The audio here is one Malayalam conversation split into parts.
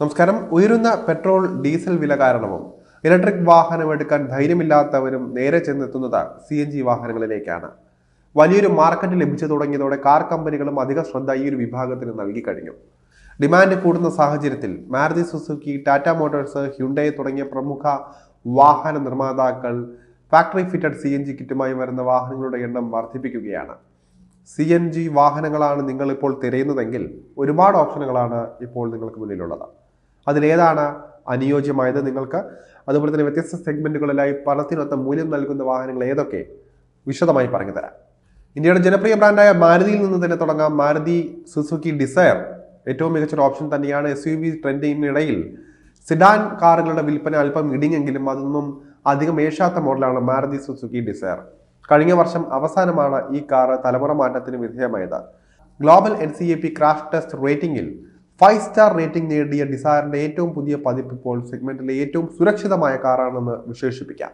നമസ്കാരം. ഉയരുന്ന പെട്രോൾ ഡീസൽ വില കാരണവും ഇലക്ട്രിക് വാഹനം എടുക്കാൻ ധൈര്യമില്ലാത്തവരും നേരെ ചെന്നെത്തുന്നത് CNG വാഹനങ്ങളിലേക്കാണ്. വലിയൊരു മാർക്കറ്റ് ലഭിച്ചു തുടങ്ങിയതോടെ കാർ കമ്പനികളും അധിക ശ്രദ്ധ ഈ ഒരു വിഭാഗത്തിന് നൽകി കഴിഞ്ഞു. ഡിമാൻഡ് കൂടുന്ന സാഹചര്യത്തിൽ Maruti Suzuki, Tata Motors, Hyundai തുടങ്ങിയ പ്രമുഖ വാഹന നിർമ്മാതാക്കൾ ഫാക്ടറി ഫിറ്റഡ് CNG കിറ്റുമായി വരുന്ന വാഹനങ്ങളുടെ എണ്ണം വർദ്ധിപ്പിക്കുകയാണ്. CNG വാഹനങ്ങളാണ് നിങ്ങൾ ഇപ്പോൾ തിരയുന്നതെങ്കിൽ ഒരുപാട് ഓപ്ഷനുകളാണ് ഇപ്പോൾ നിങ്ങൾക്ക് മുന്നിലുള്ളത്. അതിലേതാണ് അനുയോജ്യമായത് നിങ്ങൾക്ക്, അതുപോലെ തന്നെ വ്യത്യസ്ത സെഗ്മെന്റുകളിലായി പണത്തിനൊത്ത മൂല്യം നൽകുന്ന വാഹനങ്ങൾ ഏതൊക്കെ വിശദമായി പറഞ്ഞു തരാം. ഇന്ത്യയുടെ ജനപ്രിയ ബ്രാൻഡായ മാരുതിയിൽ നിന്ന് തന്നെ തുടങ്ങാം. മാരുതി സുസുക്കി ഡിസയർ ഏറ്റവും മികച്ചൊരു ഓപ്ഷൻ തന്നെയാണ്. SUV ട്രെൻഡിനിടയിൽ സിഡാൻ കാറുകളുടെ വിൽപ്പന അല്പം ഇടിഞ്ഞെങ്കിലും അതൊന്നും അധികം ഏഷാത്ത മോഡലാണ് മാരുതി സുസുക്കി ഡിസയർ. കഴിഞ്ഞ വർഷം അവസാനമാണ് ഈ കാർ തലമുറ മാറ്റത്തിന് വിധേയമായത്. ഗ്ലോബൽ NCAP ക്രാഷ് ടെസ്റ്റ് റേറ്റിംഗിൽ 5 സ്റ്റാർ റേറ്റിംഗ് നേടിയ ഡിസയറിന്റെ ഏറ്റവും പുതിയ പതിപ്പ് ഇപ്പോൾ സെഗ്മെന്റിലെ ഏറ്റവും സുരക്ഷിതമായ കാറാണെന്ന് വിശേഷിപ്പിക്കാം.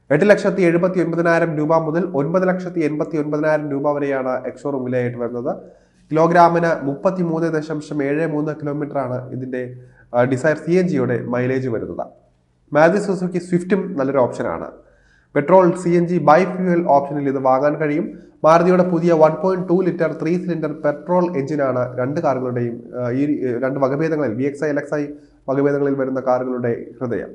8,79,000 രൂപ മുതൽ 9,89,000 രൂപ വരെയാണ് എക്സ്ഷോറൂം വിലയായിട്ട് വരുന്നത്. കിലോഗ്രാമിന് 33.73 കിലോമീറ്ററാണ് ഇതിന്റെ ഡിസയർ CNGയുടെ മൈലേജ് വരുന്നത്. മാരുതി സുസുക്കി സ്വിഫ്റ്റും നല്ലൊരു ഓപ്ഷനാണ്. പെട്രോൾ CNG ബൈഫ്യൂവൽ ഓപ്ഷനിൽ ഇത് വാങ്ങാൻ കഴിയും. മാരുതിയുടെ പുതിയ 1.2 ലിറ്റർ 3 സിലിണ്ടർ പെട്രോൾ എഞ്ചിനാണ് രണ്ട് കാറുകളുടെയും ഈ രണ്ട് വകഭേദങ്ങളിൽ VXi LXi വകഭേദങ്ങളിൽ വരുന്ന കാറുകളുടെ ഹൃദയം.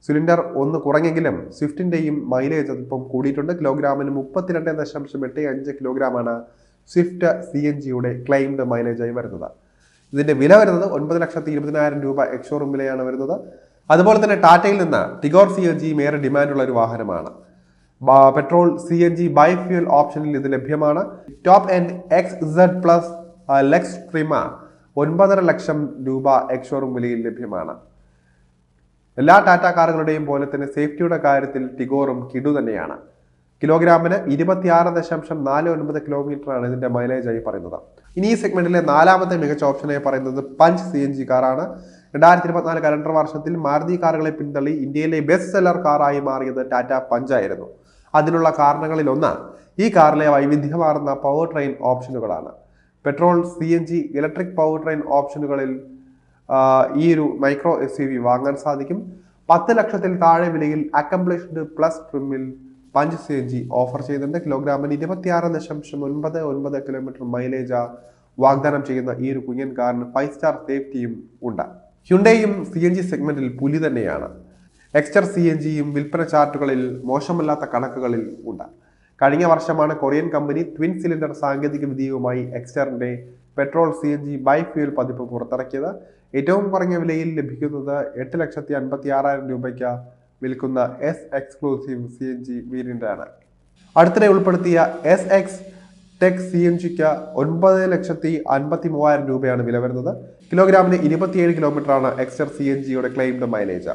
സിലിണ്ടർ ഒന്ന് കുറഞ്ഞെങ്കിലും സ്വിഫ്റ്റിന്റെയും മൈലേജ് അല്പം കൂടിയിട്ടുണ്ട്. കിലോഗ്രാമിന് 32.85 കിലോഗ്രാമാണ് സ്വിഫ്റ്റ് CNGയുടെ ക്ലെയിംഡ് മൈലേജായി വരുന്നത്. ഇതിന്റെ വില വരുന്നത് 9,20,000 രൂപ എക്സ്ഷോറൂം വിലയാണ് വരുന്നത്. അതുപോലെ തന്നെ ടാറ്റയിൽ നിന്ന് ടിഗോർ CNG ഏറെ ഡിമാൻഡുള്ള ഒരു വാഹനമാണ്. പെട്രോൾ CNG ബൈഫ്യൂൽ ഓപ്ഷനിൽ ഇത് ലഭ്യമാണ്. ടോപ്പ് എൻഡ് XZ പ്ലസ് ലെക്സ് ട്രിമ 9.5 ലക്ഷം രൂപ എക്സ്ഷോറൂം വിലയിൽ ലഭ്യമാണ്. എല്ലാ ടാറ്റ കാറുകളുടെയും പോലെ തന്നെ സേഫ്റ്റിയുടെ കാര്യത്തിൽ ടിഗോറും കിടു തന്നെയാണ്. കിലോഗ്രാമിന് 26.49 കിലോമീറ്ററാണ് ഇതിന്റെ മൈലേജായി പറയുന്നത്. ഇനി ഈ സെഗ്മെന്റിലെ നാലാമത്തെ മികച്ച ഓപ്ഷനായി പറയുന്നത് പഞ്ച് CNG കാറാണ്. 2024 കലണ്ടർ വർഷത്തിൽ മാരുതി കാറുകളെ പിന്തള്ളി ഇന്ത്യയിലെ ബെസ്റ്റ് സെല്ലർ കാറായി മാറിയത് ടാറ്റ പഞ്ച് ആയിരുന്നു. അതിനുള്ള കാരണങ്ങളിൽ ഒന്ന് ഈ കാറിലെ വൈവിധ്യമാർന്ന പവർ ട്രെയിൻ ഓപ്ഷനുകളാണ്. Petrol CNG electric power train ഓപ്ഷനുകളിൽ ഈ ഒരു മൈക്രോ SUV വാങ്ങാൻ സാധിക്കും. 10 ലക്ഷത്തിൽ താഴെ വിലയിൽ അക്കംപ്ലിഷ്ഡ് പ്ലസ് ട്രിമ്മിൽ പഞ്ച് CNG ഓഫർ ചെയ്യുന്നുണ്ട്. കിലോഗ്രാമിന് 26.99 കിലോമീറ്റർ മൈലേജ് വാഗ്ദാനം ചെയ്യുന്ന ഈ ഒരു കുഞ്ഞൻ കാറിന് 5 സ്റ്റാർ സേഫ്റ്റിയും ഉണ്ട്. ഹ്യുണ്ടൈയും CNG സെഗ്മെന്റിൽ പുലി തന്നെയാണ്. എക്സ്റ്റർ CNGയും വിൽപ്പന ചാർട്ടുകളിൽ മോശമല്ലാത്ത കണക്കുകളിൽ ഉണ്ട്. കഴിഞ്ഞ വർഷമാണ് കൊറിയൻ കമ്പനി ട്വിൻ സിലിണ്ടർ സാങ്കേതിക വിദ്യയുമായി എക്സ്റ്ററിന്റെ പെട്രോൾ CNG ബൈഫ്യൂൽ പതിപ്പ് പുറത്തിറക്കിയത്. ഏറ്റവും കുറഞ്ഞ വിലയിൽ ലഭിക്കുന്നത് 8,56,000 രൂപയ്ക്ക് വിൽക്കുന്ന എക്സ്ക്ലൂസീവ് CNG വേരിയന്റ് ആണ്. അടുത്തിടെ ഉൾപ്പെടുത്തിയ SX ടെക് CNGക്ക് 9,53,000 രൂപയാണ് വില വരുന്നത്. കിലോഗ്രാമിന് 27 കിലോമീറ്ററാണ് എക്സ്റ്റർ CNGയുടെ ക്ലെയിംഡ് മൈലേജ്.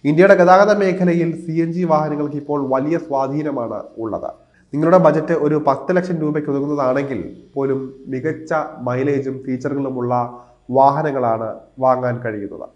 ഇന്ത്യയുടെ ഗതാഗത മേഖലയിൽ CNG വാഹനങ്ങൾക്ക് ഇപ്പോൾ വലിയ സ്വാധീനമാണ് ഉള്ളത്. നിങ്ങളുടെ ബജറ്റ് ഒരു 10 ലക്ഷം രൂപയ്ക്ക് ഒതുങ്ങുന്നതാണെങ്കിൽ പോലും മികച്ച മൈലേജും ഫീച്ചറുകളുമുള്ള വാഹനങ്ങളാണ് വാങ്ങാൻ കഴിയുന്നത്.